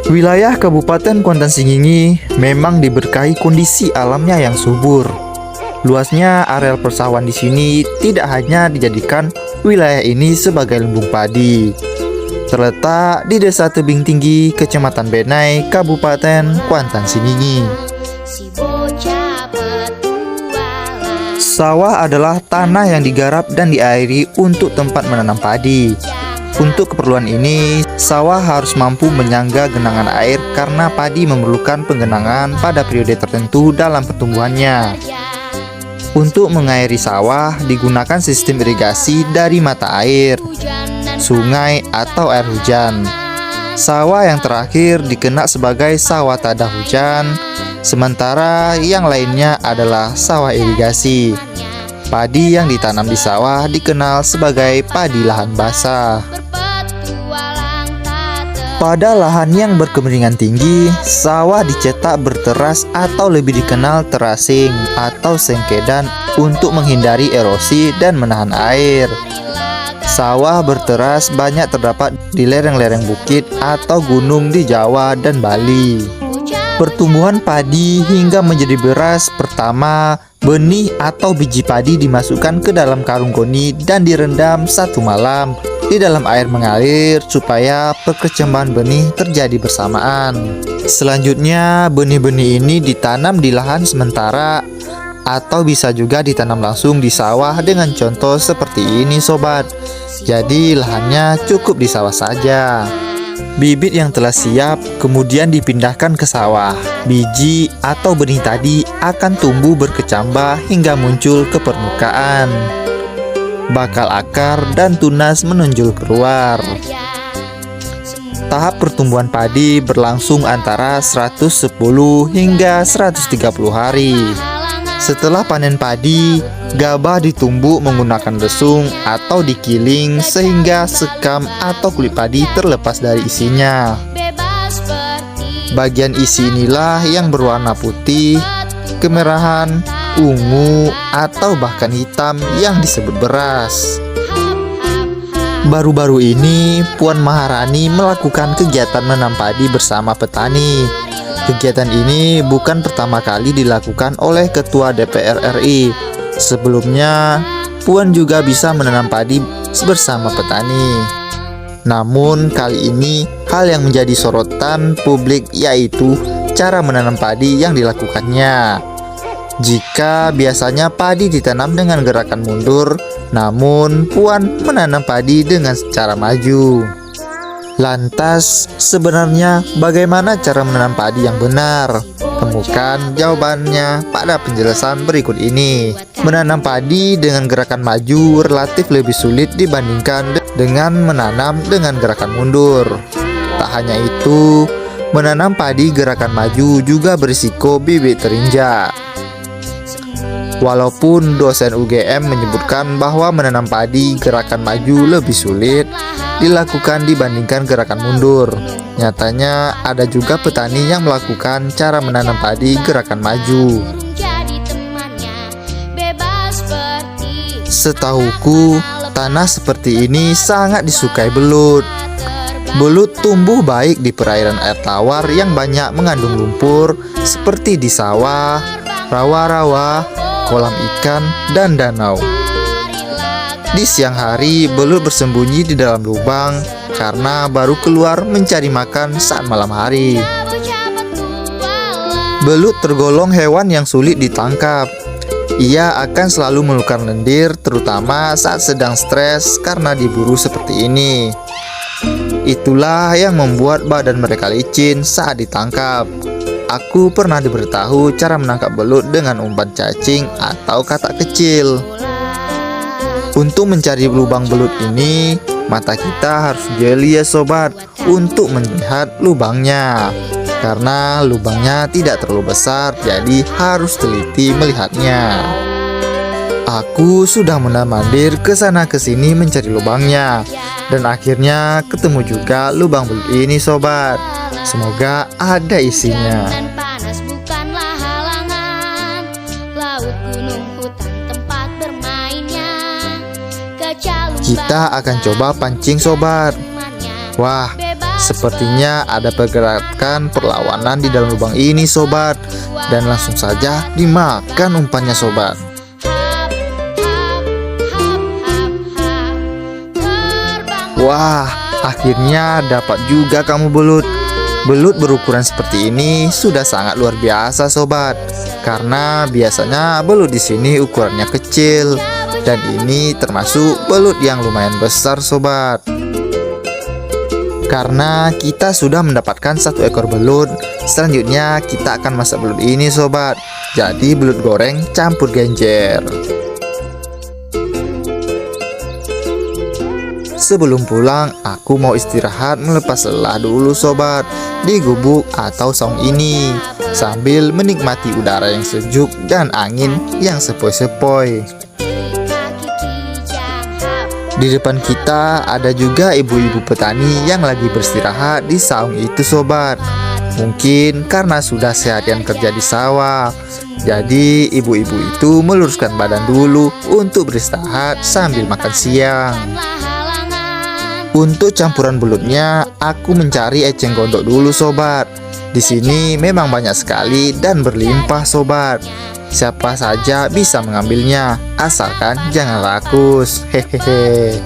Wilayah Kabupaten Kuantan Sengingi memang diberkahi kondisi alamnya yang subur. Luasnya areal persawahan di sini tidak hanya dijadikan wilayah ini sebagai lumbung padi. Terletak di Desa Tebing Tinggi, Kecamatan Benai, Kabupaten Kuantan Sengingi. Sawah adalah tanah yang digarap dan diairi untuk tempat menanam padi. Untuk keperluan ini, sawah harus mampu menyangga genangan air karena padi memerlukan penggenangan pada periode tertentu dalam pertumbuhannya. Untuk mengairi sawah digunakan sistem irigasi dari mata air, sungai atau air hujan. Sawah yang terakhir dikenal sebagai sawah tada hujan, sementara yang lainnya adalah sawah irigasi. Padi yang ditanam di sawah dikenal sebagai padi lahan basah. Pada lahan yang berkemiringan tinggi, sawah dicetak berteras atau lebih dikenal terasing atau sengkedan untuk menghindari erosi dan menahan air. Sawah berteras banyak terdapat di lereng-lereng bukit atau gunung di Jawa dan Bali. Pertumbuhan padi hingga menjadi beras pertama, benih atau biji padi dimasukkan ke dalam karung goni dan direndam 1 malam di dalam air mengalir supaya perkecambahan benih terjadi bersamaan. Selanjutnya, benih-benih ini ditanam di lahan sementara atau bisa juga ditanam langsung di sawah dengan contoh seperti ini sobat. Jadi lahannya cukup di sawah saja. Bibit yang telah siap kemudian dipindahkan ke sawah. Biji atau benih tadi akan tumbuh berkecambah hingga muncul ke permukaan. Bakal akar dan tunas menonjol keluar. Tahap pertumbuhan padi berlangsung antara 110 hingga 130 hari. Setelah panen padi, gabah ditumbuk menggunakan lesung atau dikiling sehingga sekam atau kulit padi terlepas dari isinya. Bagian isi inilah yang berwarna putih, kemerahan, ungu, atau bahkan hitam yang disebut beras. Baru-baru ini, Puan Maharani melakukan kegiatan menanam padi bersama petani. Kegiatan ini bukan pertama kali dilakukan oleh Ketua DPR RI. Sebelumnya, Puan juga bisa menanam padi bersama petani. Namun, kali ini hal yang menjadi sorotan publik yaitu cara menanam padi yang dilakukannya. Jika biasanya padi ditanam dengan gerakan mundur, namun Puan menanam padi dengan secara maju. Lantas, sebenarnya bagaimana cara menanam padi yang benar? Temukan jawabannya pada penjelasan berikut ini. Menanam padi dengan gerakan maju relatif lebih sulit dibandingkan dengan menanam dengan gerakan mundur. Tak hanya itu, menanam padi gerakan maju juga berisiko bibit terinjak. Walaupun dosen UGM menyebutkan bahwa menanam padi gerakan maju lebih sulit dilakukan dibandingkan gerakan mundur, nyatanya ada juga petani yang melakukan cara menanam padi gerakan maju. Setahuku, tanah seperti ini sangat disukai belut. Belut tumbuh baik di perairan air tawar yang banyak mengandung lumpur seperti di sawah, rawa-rawa, kolam ikan, dan danau. Di siang hari, belut bersembunyi di dalam lubang karena baru keluar mencari makan saat malam hari. Belut tergolong hewan yang sulit ditangkap. Ia akan selalu mengeluarkan lendir, terutama saat sedang stres karena diburu seperti ini. Itulah yang membuat badan mereka licin saat ditangkap. Aku pernah diberitahu cara menangkap belut dengan umpan cacing atau katak kecil. Untuk mencari lubang belut ini, mata kita harus jeli ya sobat untuk melihat lubangnya. Karena lubangnya tidak terlalu besar, jadi harus teliti melihatnya. Aku sudah menamandir ke sana ke sini mencari lubangnya, dan akhirnya ketemu juga lubang belut ini sobat. Semoga ada isinya. Kita akan coba pancing sobat. Wah, Sepertinya ada pergerakan perlawanan di dalam lubang ini sobat. Dan langsung saja dimakan umpannya sobat. Wah, akhirnya dapat juga kamu belut. Belut berukuran seperti ini sudah sangat luar biasa sobat. Karena biasanya belut di sini ukurannya kecil. Dan ini termasuk belut yang lumayan besar sobat. Karena kita sudah mendapatkan satu ekor belut, selanjutnya kita akan masak belut ini sobat. Jadi belut goreng campur genjer. Sebelum pulang, aku mau istirahat melepas lelah dulu sobat di gubuk atau saung ini, sambil menikmati udara yang sejuk dan angin yang sepoi-sepoi. Di depan kita ada juga ibu-ibu petani yang lagi beristirahat di saung itu sobat. Mungkin karena sudah seharian kerja di sawah, jadi ibu-ibu itu meluruskan badan dulu untuk beristirahat sambil makan siang. Untuk campuran belutnya, aku mencari eceng gondok dulu sobat. Di sini memang banyak sekali dan berlimpah sobat. Siapa saja bisa mengambilnya, asalkan jangan rakus. Hehehe.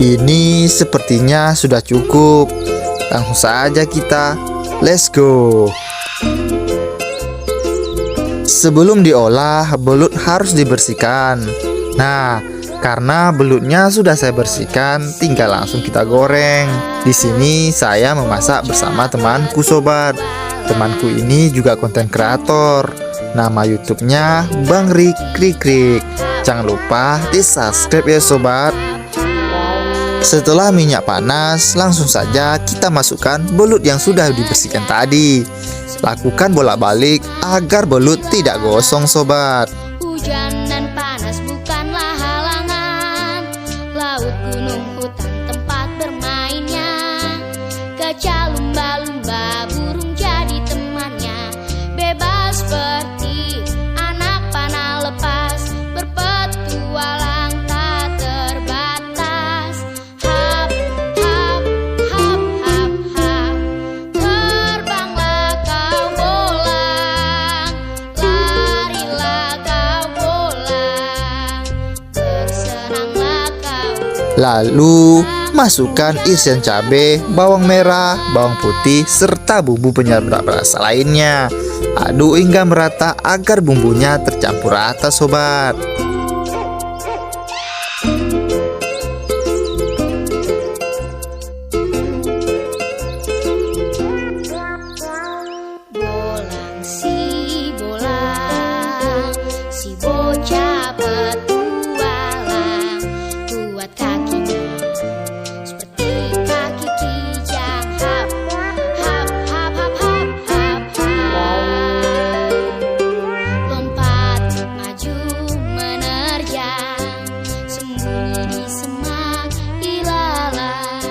Ini sepertinya sudah cukup. Langsung saja kita let's go. Sebelum diolah, belut harus dibersihkan. Nah, karena belutnya sudah saya bersihkan, tinggal langsung kita goreng. Di sini saya memasak bersama temanku sobat. Temanku ini juga konten kreator. Nama YouTube-nya Bang Rik Krik Krik. Jangan lupa di-subscribe ya sobat. Setelah minyak panas, langsung saja kita masukkan belut yang sudah dibersihkan tadi. Lakukan bolak-balik agar belut tidak gosong sobat. Hujan dan panas bukanlah halangan. Laut, gunung, hutan tempat bermainnya. Kaca lumba-lumba, burung jadi temannya. Bebas seperti anak panah lepas, berpetualang tak terbatas. Hap, hap, hap, hap, hap. Terbanglah kau bolang, larilah kau bolang, bersenanglah kau. Lalu masukkan isian cabai, bawang merah, bawang putih, serta bumbu penyedap rasa lainnya. Aduk hingga merata agar bumbunya tercampur rata sobat. Bolang si bocah petualang, kuat kakinya seperti kaki kijang. Hap, hap, hap, hap, hap, hap, hap. Lompat maju menerjang, sembunyi di semak ilalang.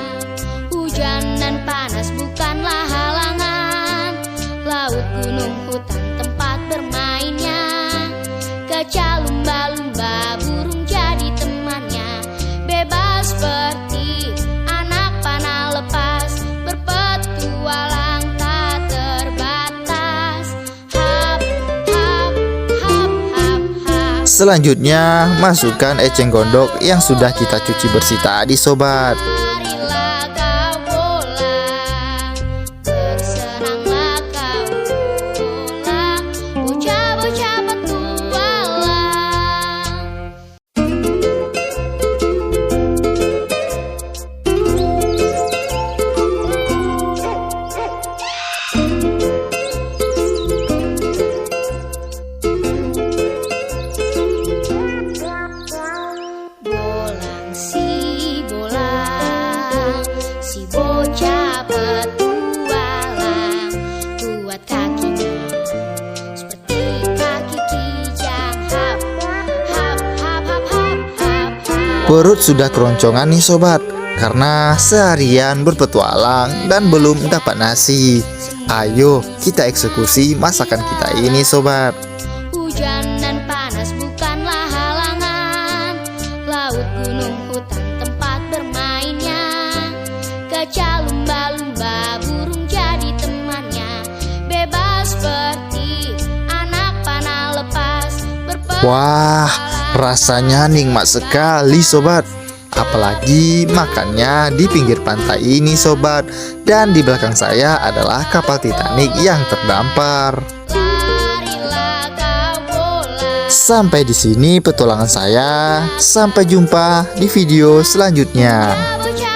Hujan dan panas bukanlah halangan. Laut, gunung, hutan tempat bermainnya. Kaca lumba-lumba, burung jadi temannya. Bebas seperti anak panah lepas, berpetualang tak terbatas. Hap, hap, hap, hap, hap. Selanjutnya masukkan eceng gondok yang sudah kita cuci bersih tadi sobat. Larilah kau bolang, bersenanglah kau bolang, bocah-bocah petualang. Bolang Perut sudah keroncongan nih sobat, karena seharian berpetualang dan belum dapat nasi. Ayo kita eksekusi masakan kita ini sobat. Hujan dan panas bukanlah halangan, laut, gunung, hutan tempat bermainnya. Kaca lumba-lumba burung jadi temannya, bebas seperti anak panah lepas berpetualang. Wah, rasanya nikmat sekali sobat. Apalagi makannya di pinggir pantai ini sobat. Dan di belakang saya adalah kapal Titanic yang terdampar. Larilah kau bola. Sampai di sini petualangan saya. Sampai jumpa di video selanjutnya. Bocah